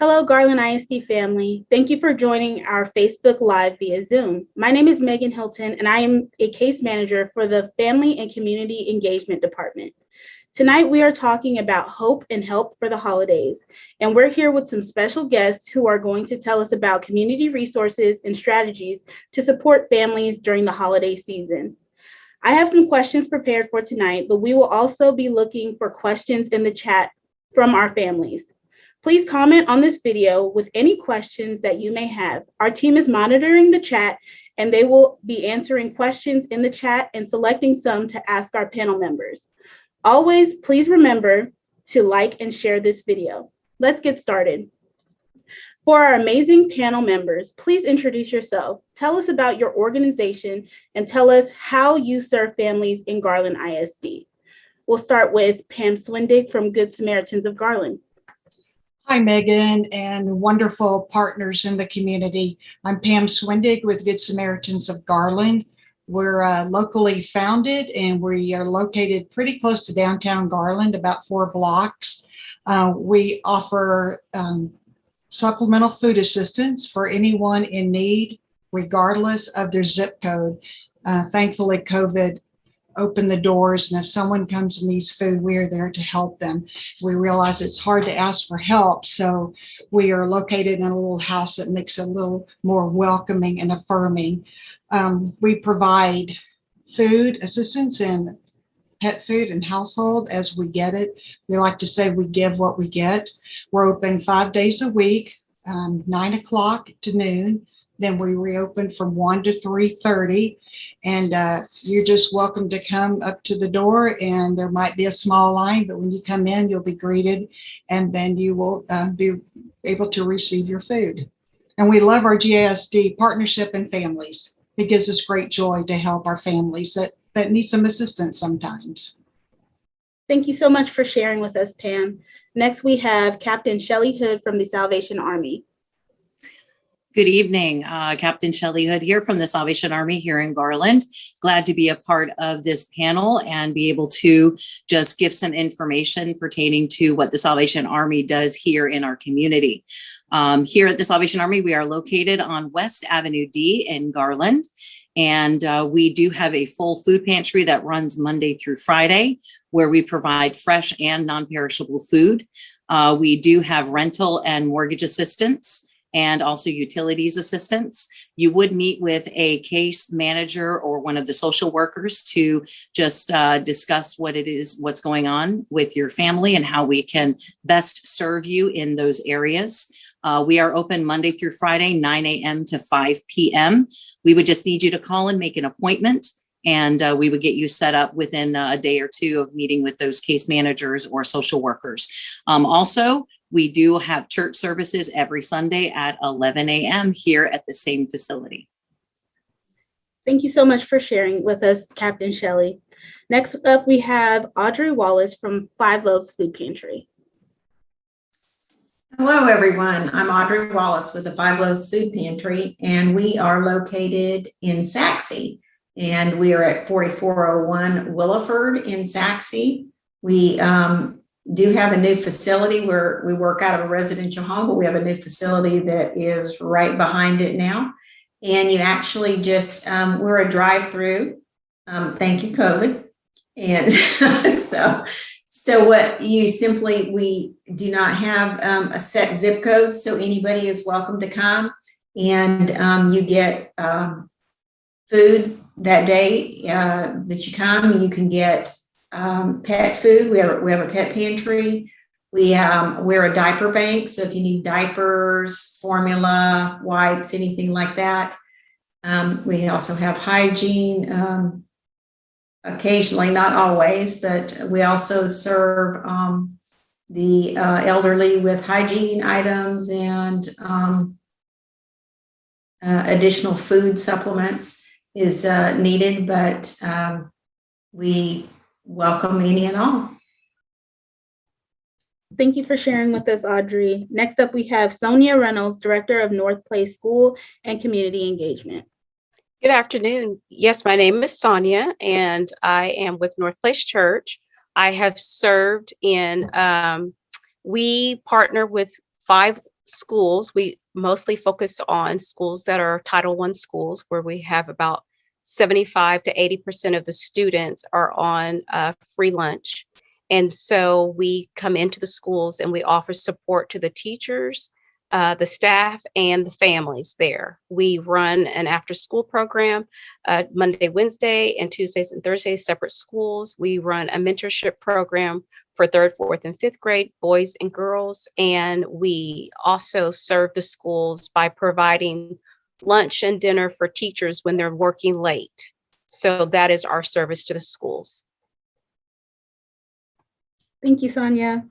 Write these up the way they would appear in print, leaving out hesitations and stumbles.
Hello, Garland ISD family. Thank you for joining our Facebook Live via Zoom. My name is Megan Hilton, and I am a case manager for the Family and Community Engagement Department. Tonight, we are talking about hope and help for the holidays, and we're here with some special guests who are going to tell us about community resources and strategies to support families during the holiday season. I have some questions prepared for tonight, but we will also be looking for questions in the chat from our families. Please comment on this video with any questions that you may have. Our team is monitoring the chat, and they will be answering questions in the chat and selecting some to ask our panel members. Always, please remember to like and share this video. Let's get started. For our amazing panel members, please introduce yourself. Tell us about your organization and tell us how you serve families in Garland ISD. We'll start with Pam Swindig from Good Samaritans of Garland. Hi, Megan, and wonderful partners in the community. I'm Pam Swindig with Good Samaritans of Garland. We're locally founded, and we are located pretty close to downtown Garland, about 4 blocks. We offer supplemental food assistance for anyone in need, regardless of their zip code. Thankfully, COVID opened the doors, and if someone comes and needs food, we are there to help them. We realize it's hard to ask for help, so we are located in a little house that makes it a little more welcoming and affirming. We provide food assistance and pet food and household as we get it. We like to say we give what we get. We're open 5 days a week, 9 o'clock to noon. Then we reopen from 1 to 3:30, and you're just welcome to come up to the door, and there might be a small line, but when you come in, you'll be greeted, and then you will be able to receive your food. And we love our GISD partnership and families. It gives us great joy to help our families that need some assistance sometimes. Thank you so much for sharing with us, Pam. Next, we have Captain Shelley Hood from the Salvation Army. Good evening, Captain Shelley Hood here from the Salvation Army here in Garland. Glad to be a part of this panel and be able to just give some information pertaining to what the Salvation Army does here in our community. Here at the Salvation Army, we are located on West Avenue D in Garland, and we do have a full food pantry that runs Monday through Friday, where we provide fresh and non-perishable food. We do have rental and mortgage assistance, and also utilities assistance. You would meet with a case manager or one of the social workers to just discuss what it is, what's going on with your family and how we can best serve you in those areas. We are open Monday through Friday, 9 a.m. to 5 p.m. We would just need you to call and make an appointment, and we would get you set up within a day or two of meeting with those case managers or social workers. Also, we do have church services every Sunday at 11 a.m. here at the same facility. Thank you so much for sharing with us, Captain Shelley. Next up, we have Audrey Wallace from Five Loaves Food Pantry. Hello, everyone. I'm Audrey Wallace with the Five Loaves Food Pantry, and we are located in Saxe, and we are at 4401 Williford in Saxe. We do have a new facility where we work out of a residential home, but we have a new facility that is right behind it now. And you actually just, we're a drive-through. Thank you, COVID. And so what you simply, we do not have a set zip code, so anybody is welcome to come, and you get food that day that you come. You can get pet food. We have a pet pantry. We're a diaper bank, so if you need diapers, formula, wipes, anything like that. We also have hygiene, occasionally, not always, but we also serve the elderly with hygiene items and additional food supplements is needed, but we welcome any and all. Thank you for sharing with us, Audrey. Next up, we have Sonia Reynolds, Director of North Place School and Community Engagement. Good afternoon. Yes, my name is Sonia, and I am with North Place Church. I have served in, we partner with 5 schools, we mostly focus on schools that are Title I schools, where we have about 75 to 80% of the students are on free lunch. And so we come into the schools and we offer support to the teachers, the staff, and the families there. We run an after-school program Monday, Wednesday, and Tuesdays and Thursdays, separate schools. We run a mentorship program for third, fourth, and fifth grade boys and girls. And we also serve the schools by providing lunch and dinner for teachers when they're working late. So that is our service to the schools. Thank you, Sonia.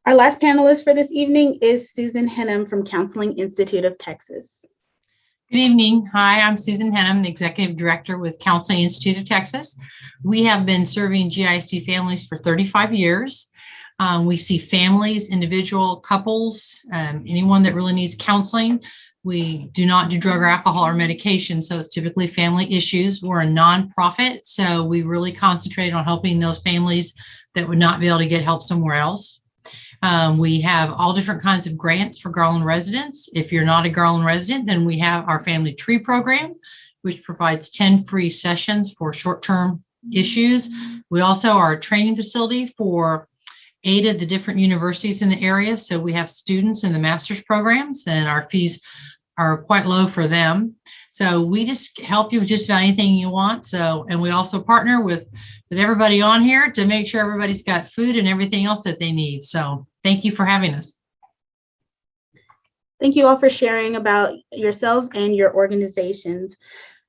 Our last panelist for this evening is Susan Henham from Counseling Institute of Texas. Good evening. Hi, I'm Susan Henham, the Executive Director with Counseling Institute of Texas. We have been serving GISD families for 35 years. We see families, individual couples, anyone that really needs counseling. We do not do drug or alcohol or medication, so it's typically family issues. We're a nonprofit, so we really concentrate on helping those families that would not be able to get help somewhere else. We have all different kinds of grants for Garland residents. If you're not a Garland resident, then we have our Family Tree program, which provides 10 free sessions for short-term issues. We also are a training facility for 8 of the different universities in the area. So we have students in the master's programs, and our fees are quite low for them. So we just help you with just about anything you want. So, and we also partner with everybody on here to make sure everybody's got food and everything else that they need. So thank you for having us. Thank you all for sharing about yourselves and your organizations.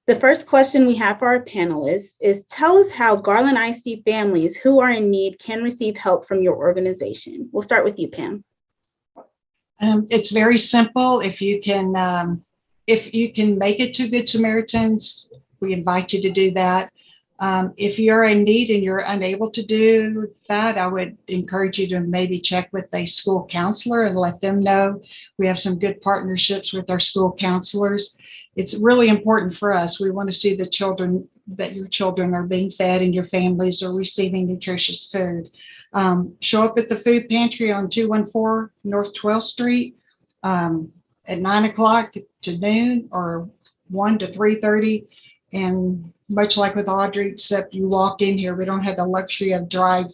The first question we have for our panelists is, tell us how Garland ISD families who are in need can receive help from your organization. We'll start with you, Pam. It's very simple. If you can make it to Good Samaritans, we invite you to do that. If you're in need and you're unable to do that, I would encourage you to maybe check with a school counselor and let them know. We have some good partnerships with our school counselors. It's really important for us. We want to see the children, that your children are being fed and your families are receiving nutritious food. Show up at the food pantry on 214 North 12th Street at 9 o'clock to noon or 1 to 3:30. And much like with Audrey, except you walk in here, we don't have the luxury of drive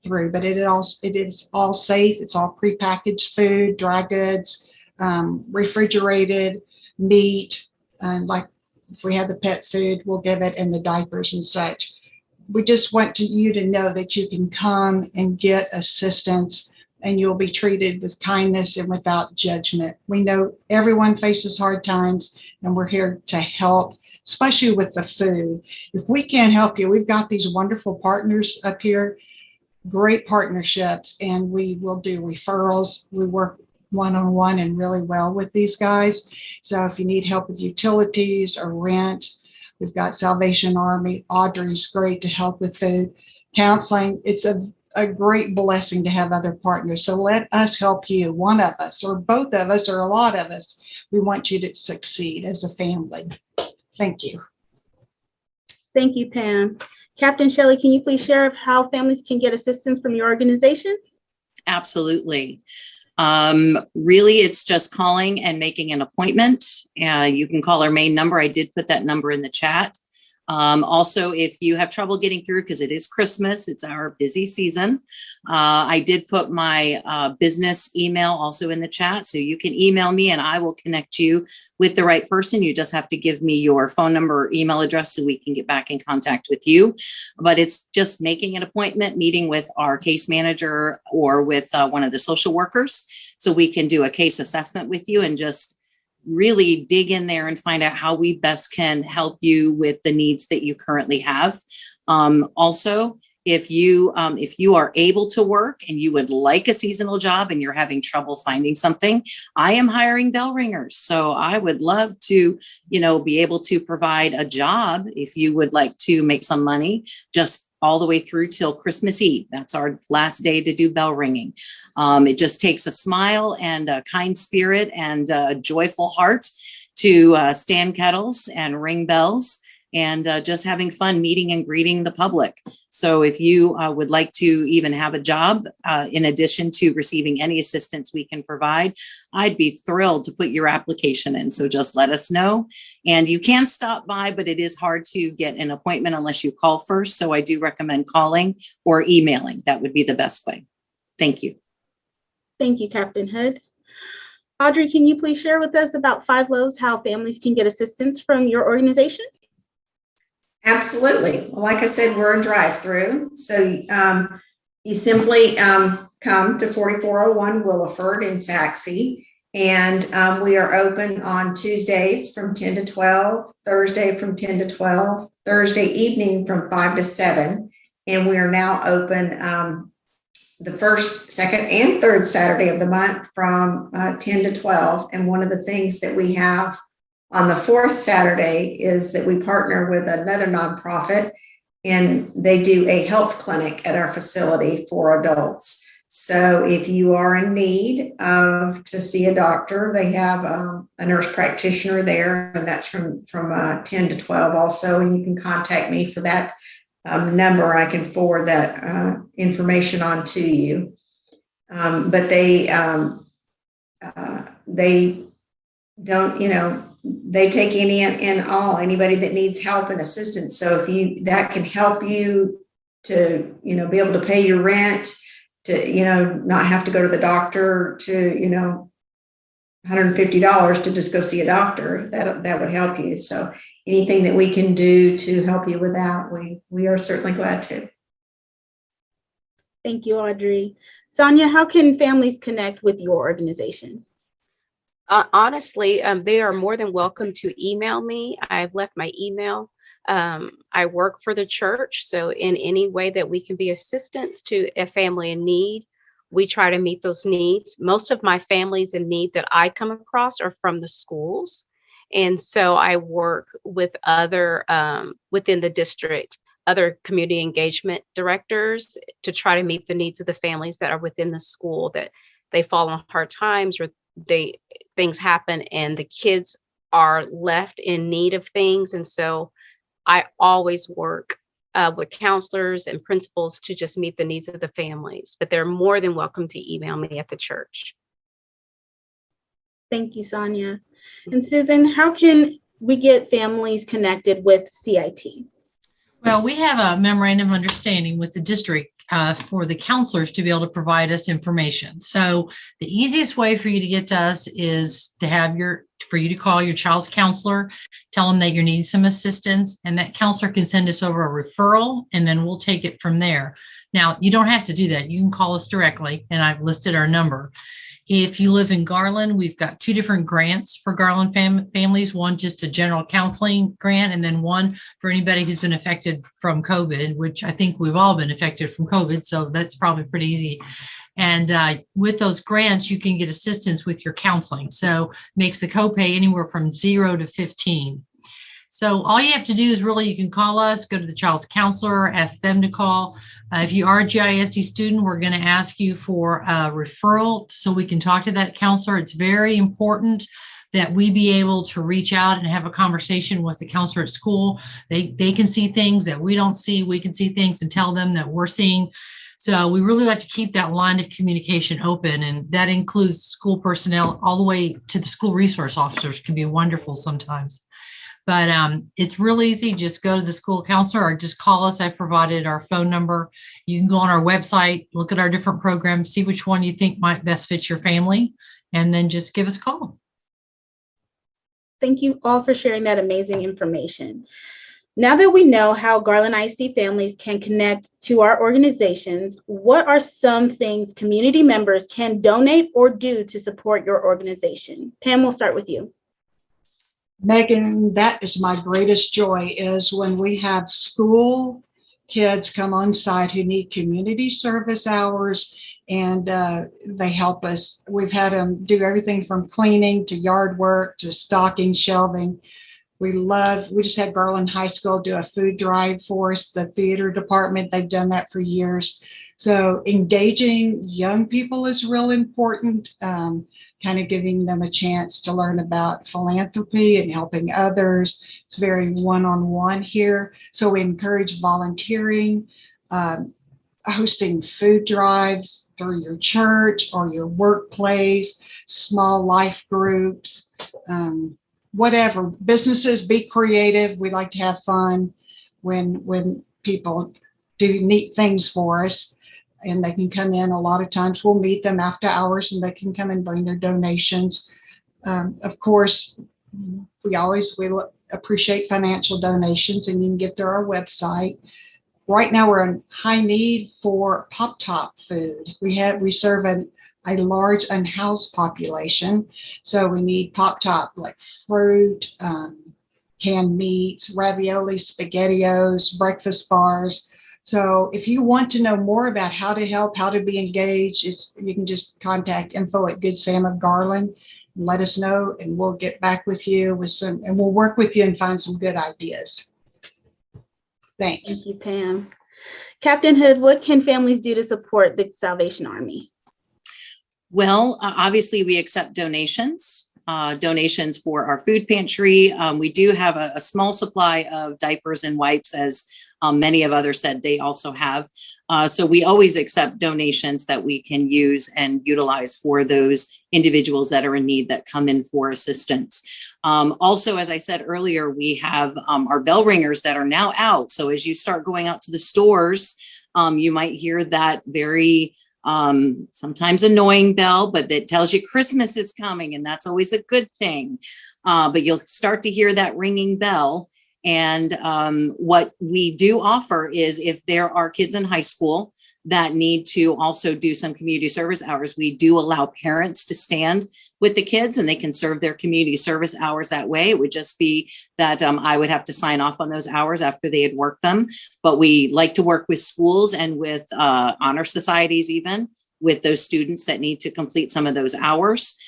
through, but it is all safe. It's all prepackaged food, dry goods, refrigerated meat, and like if we have the pet food, we'll give it, and the diapers and such. We just want you to know that you can come and get assistance, and you'll be treated with kindness and without judgment. We know everyone faces hard times, and we're here to help, especially with the food. If we can't help you, we've got these wonderful partners up here, great partnerships, and we will do referrals. We work one-on-one and really well with these guys. So if you need help with utilities or rent, we've got Salvation Army. Audrey's great to help with food. Counseling, it's a great blessing to have other partners. So let us help you, one of us or both of us or a lot of us. We want you to succeed as a family. Thank you. Thank you, Pam. Captain Shelley, can you please share how families can get assistance from your organization? Absolutely. Really, it's just calling and making an appointment. You can call our main number. I did put that number in the chat. Also, if you have trouble getting through, because it is Christmas, it's our busy season, I did put my business email also in the chat. So you can email me and I will connect you with the right person. You just have to give me your phone number or email address so we can get back in contact with you. But it's just making an appointment, meeting with our case manager or with one of the social workers so we can do a case assessment with you and just really dig in there and find out how we best can help you with the needs that you currently have. Also, if you are able to work and you would like a seasonal job and you're having trouble finding something, I am hiring bell ringers. So I would love to, be able to provide a job if you would like to make some money, just all the way through till Christmas Eve. That's our last day to do bell ringing. It just takes a smile and a kind spirit and a joyful heart to stand kettles and ring bells and just having fun meeting and greeting the public. So if you would like to even have a job in addition to receiving any assistance we can provide, I'd be thrilled to put your application in. So just let us know. And you can stop by, but it is hard to get an appointment unless you call first. So I do recommend calling or emailing. That would be the best way. Thank you. Thank you, Captain Hood. Audrey, can you please share with us about Five Loaves, how families can get assistance from your organization? Absolutely. Well, like I said, we're a drive-through. So you simply come to 4401 Williford in Saxe, and we are open on Tuesdays from 10 to 12, Thursday from 10 to 12, Thursday evening from 5 to 7. And we are now open the first, second, and third Saturday of the month from 10 to 12. And one of the things that we have on the fourth Saturday is that we partner with another nonprofit, and they do a health clinic at our facility for adults. So if you are in need of to see a doctor, they have a nurse practitioner there, and that's from 10 to 12 also. And you can contact me for that number. I can forward that information on to you. But they don't, they take any and all, anybody that needs help and assistance. So if that can help you to, be able to pay your rent, to, not have to go to the doctor, to, $150 to just go see a doctor, that would help you. So anything that we can do to help you with that, we are certainly glad to. Thank you, Audrey. Sonia, how can families connect with your organization? Honestly, they are more than welcome to email me. I've left my email. I work for the church, so in any way that we can be assistance to a family in need, we try to meet those needs. Most of my families in need that I come across are from the schools. And so I work with other, within the district, other community engagement directors to try to meet the needs of the families that are within the school, that they fall on hard times or things happen and the kids are left in need of things. And so I always work with counselors and principals to just meet the needs of the families, but they're more than welcome to email me at the church. Thank you, Sonia. And Susan, how can we get families connected with CIT? Well, we have a memorandum of understanding with the district for the counselors to be able to provide us information. So the easiest way for you to get to us is for you to call your child's counselor, tell them that you're needing some assistance, and that counselor can send us over a referral, and then we'll take it from there. Now, you don't have to do that. You can call us directly, and I've listed our number. If you live in Garland, we've got two different grants for Garland families, one just a general counseling grant, and then one for anybody who's been affected from COVID, which I think we've all been affected from COVID, so that's probably pretty easy. And with those grants, you can get assistance with your counseling. So makes the copay anywhere from $0 to $15. So all you have to do is really, you can call us, go to the child's counselor, ask them to call. If you are a GISD student, we're going to ask you for a referral so we can talk to that counselor. It's very important that we be able to reach out and have a conversation with the counselor at school. They can see things that we don't see. We can see things and tell them that we're seeing. So we really like to keep that line of communication open, and that includes school personnel all the way to the school resource officers. Can be wonderful sometimes. But it's real easy. Just go to the school counselor or just call us. I provided our phone number. You can go on our website, look at our different programs, see which one you think might best fit your family, and then just give us a call. Thank you all for sharing that amazing information. Now that we know how Garland ISD families can connect to our organizations, what are some things community members can donate or do to support your organization? Pam, we'll start with you. Megan, that is my greatest joy, is when we have school kids come on site who need community service hours, and they help us. We've had them do everything from cleaning to yard work to stocking, shelving. We just had Garland High School do a food drive for us, the theater department. They've done that for years. So engaging young people is real important, kind of giving them a chance to learn about philanthropy and helping others. It's very one-on-one here. So we encourage volunteering. hosting food drives through your church or your workplace, small life groups, whatever. Businesses, be creative. We like to have fun when people do neat things for us, and they can come in. A lot of times we'll meet them after hours and they can come and bring their donations. Of course, we appreciate financial donations, and you can get through our website. Right now we're in high need for pop-top food. We serve a large unhoused population, so we need pop-top like fruit, canned meats, ravioli, SpaghettiOs, breakfast bars. So if you want to know more about how to help, how to be engaged, you can just contact info@Good Sam of Garland. Let us know, and we'll get back with you and we'll work with you and find some good ideas. Thanks. Thank you, Pam. Captain Hood, what can families do to support the Salvation Army? Well, obviously we accept donations for our food pantry. We do have a small supply of diapers and wipes, as many of others said they also have. So we always accept donations that we can use and utilize for those individuals that are in need that come in for assistance. Also, as I said earlier, we have our bell ringers that are now out. So as you start going out to the stores, you might hear that very sometimes annoying bell, but that tells you Christmas is coming, and that's always a good thing. But you'll start to hear that ringing bell. And what we do offer is, if there are kids in high school that need to also do some community service hours, we do allow parents to stand with the kids, and they can serve their community service hours that way. It would just be that I would have to sign off on those hours after they had worked them. But we like to work with schools and with honor societies, even with those students that need to complete some of those hours.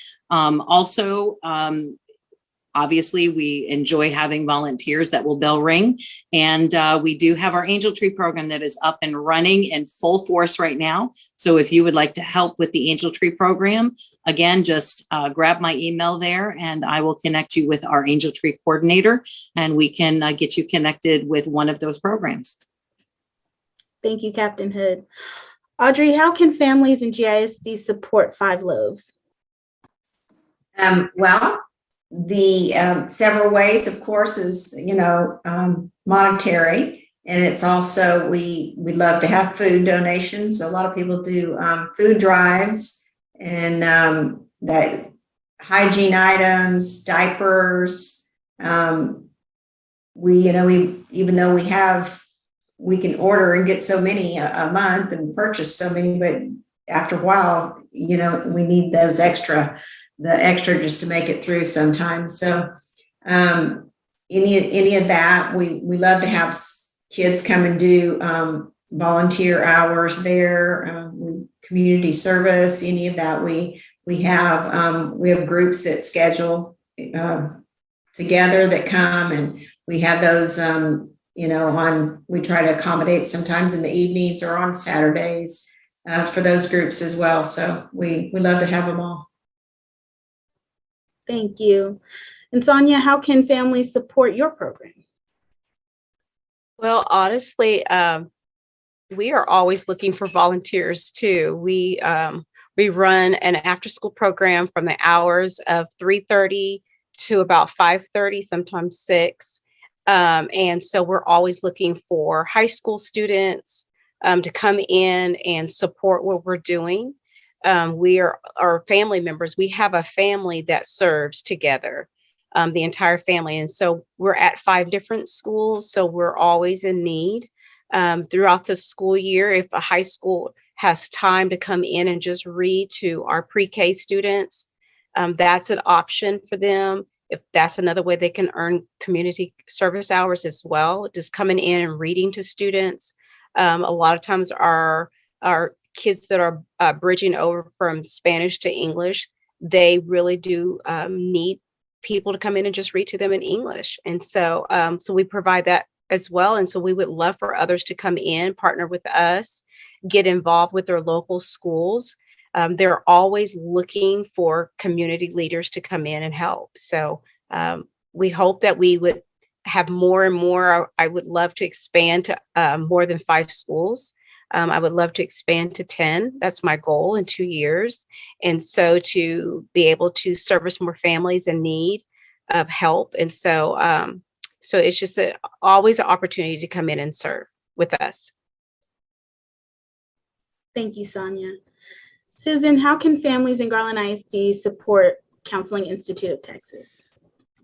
Obviously, we enjoy having volunteers that will bell ring. And we do have our Angel Tree program that is up and running in full force right now. So if you would like to help with the Angel Tree program, again, just grab my email there and I will connect you with our Angel Tree coordinator, and we can get you connected with one of those programs. Thank you, Captain Hood. Audrey, how can families in GISD support Five Loaves? Well, the several ways, of course, is monetary, and it's also we love to have food donations. So a lot of people do food drives, and that hygiene items, diapers. We even though we can order and get so many a month and purchase so many, but after a while, we need those extra just to make it through sometimes. So any of that, we love to have kids come and do volunteer hours there, community service, any of that. We have groups that schedule together that come, and we have those we try to accommodate sometimes in the evenings or on Saturdays for those groups as well. So we love to have them all. Thank you. And Sonia, how can families support your program? Well, honestly, we are always looking for volunteers too. We run an after-school program from the hours of 3:30 to about 5:30, sometimes 6. And so we're always looking for high school students to come in and support what we're doing. We are our family members. We have a family that serves together, the entire family. And so we're at 5 different schools. So we're always in need throughout the school year. If a high school has time to come in and just read to our pre-K students, that's an option for them. If that's another way they can earn community service hours as well, just coming in and reading to students. A lot of times our kids that are bridging over from Spanish to English, they really do need people to come in and just read to them in English. And so we provide that as well. And so we would love for others to come in, partner with us, get involved with their local schools. They're always looking for community leaders to come in and help. So we hope that we would have more and more. I would love to expand to more than 5 schools. I would love to expand to 10. That's my goal in 2 years. And so to be able to service more families in need of help. And so it's just always an opportunity to come in and serve with us. Thank you, Sonia. Susan, how can families in Garland ISD support Counseling Institute of Texas?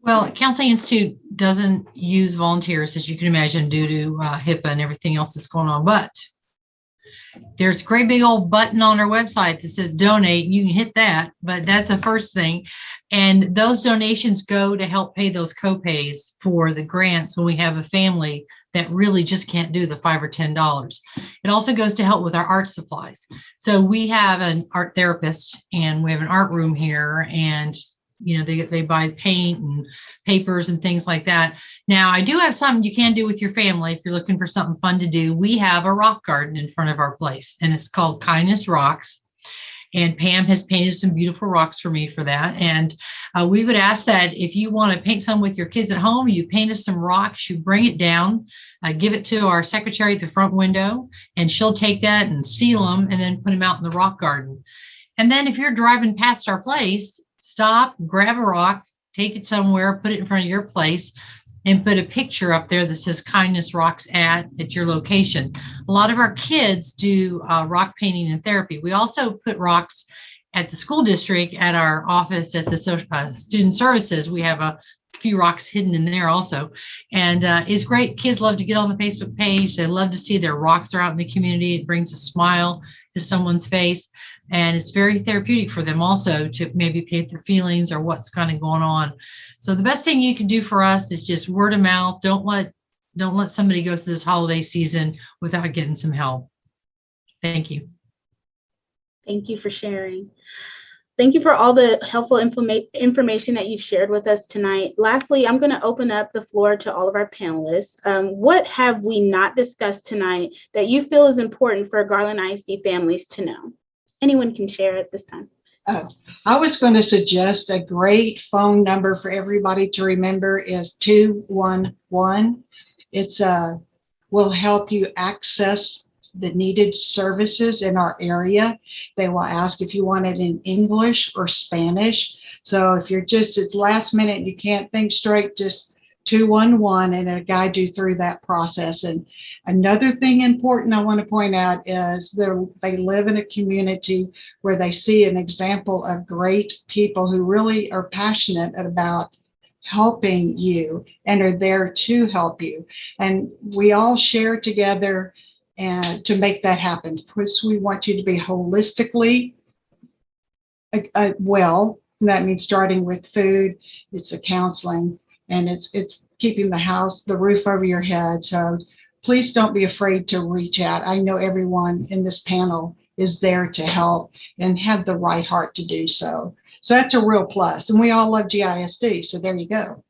Well, Counseling Institute doesn't use volunteers, as you can imagine, due to HIPAA and everything else that's going on. But there's a great big old button on our website that says donate. You can hit that, but that's the first thing. And those donations go to help pay those co-pays for the grants when we have a family that really just can't do the $5 or $10. It also goes to help with our art supplies. So we have an art therapist and we have an art room here, and they buy paint and papers and things like that. Now, I do have something you can do with your family if you're looking for something fun to do. We have a rock garden in front of our place, and it's called Kindness Rocks. And Pam has painted some beautiful rocks for me for that. And we would ask that if you want to paint some with your kids at home, you paint us some rocks, you bring it down, give it to our secretary at the front window, and she'll take that and seal them and then put them out in the rock garden. And then if you're driving past our place, stop, grab a rock, take it somewhere, put it in front of your place, and put a picture up there that says Kindness Rocks at your location. A lot of our kids do rock painting and therapy. We also put rocks at the school district at our office at the student services. We have a few rocks hidden in there also. And it's great. Kids love to get on the Facebook page. They love to see their rocks are out in the community. It brings a smile to someone's face. And it's very therapeutic for them also to maybe paint their feelings or what's kind of going on. So the best thing you can do for us is just word of mouth. Don't let somebody go through this holiday season without getting some help. Thank you. Thank you for sharing. Thank you for all the helpful information that you've shared with us tonight. Lastly, I'm going to open up the floor to all of our panelists. What have we not discussed tonight that you feel is important for Garland ISD families to know? Anyone can share at this time. I was going to suggest a great phone number for everybody to remember is 211. It's will help you access the needed services in our area. They will ask if you want it in English or Spanish. So if it's last minute, you can't think straight, just 211 and it'll guide you through that process. And another thing important I want to point out is they live in a community where they see an example of great people who really are passionate about helping you and are there to help you. And we all share together and to make that happen, because we want you to be holistically well. And that means starting with food, it's the counseling, and it's keeping the roof over your head. So please don't be afraid to reach out. I know everyone in this panel is there to help and have the right heart to do so. So that's a real plus. And we all love GISD. So there you go.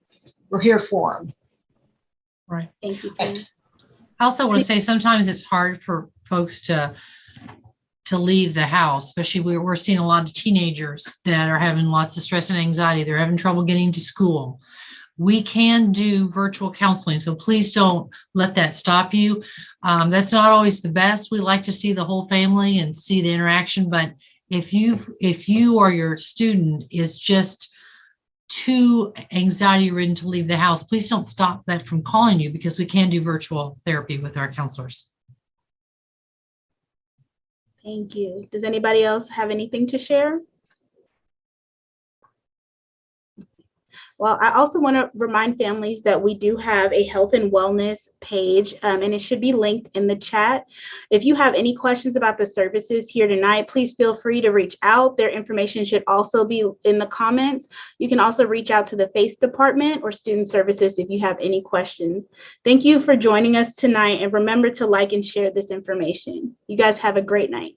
We're here for them. Right. Thank you. Pam. I also want to say sometimes it's hard for folks to leave the house, especially we're seeing a lot of teenagers that are having lots of stress and anxiety. They're having trouble getting to school. We can do virtual counseling, so please don't let that stop you. That's not always the best. We like to see the whole family and see the interaction, but if you or your student is just too anxiety ridden to leave the house, please don't stop that from calling you, because we can do virtual therapy with our counselors. Thank you. Does anybody else have anything to share? Well, I also want to remind families that we do have a health and wellness page, and it should be linked in the chat. If you have any questions about the services here tonight, please feel free to reach out. Their information should also be in the comments. You can also reach out to the FACE department or student services if you have any questions. Thank you for joining us tonight, and remember to like and share this information. You guys have a great night.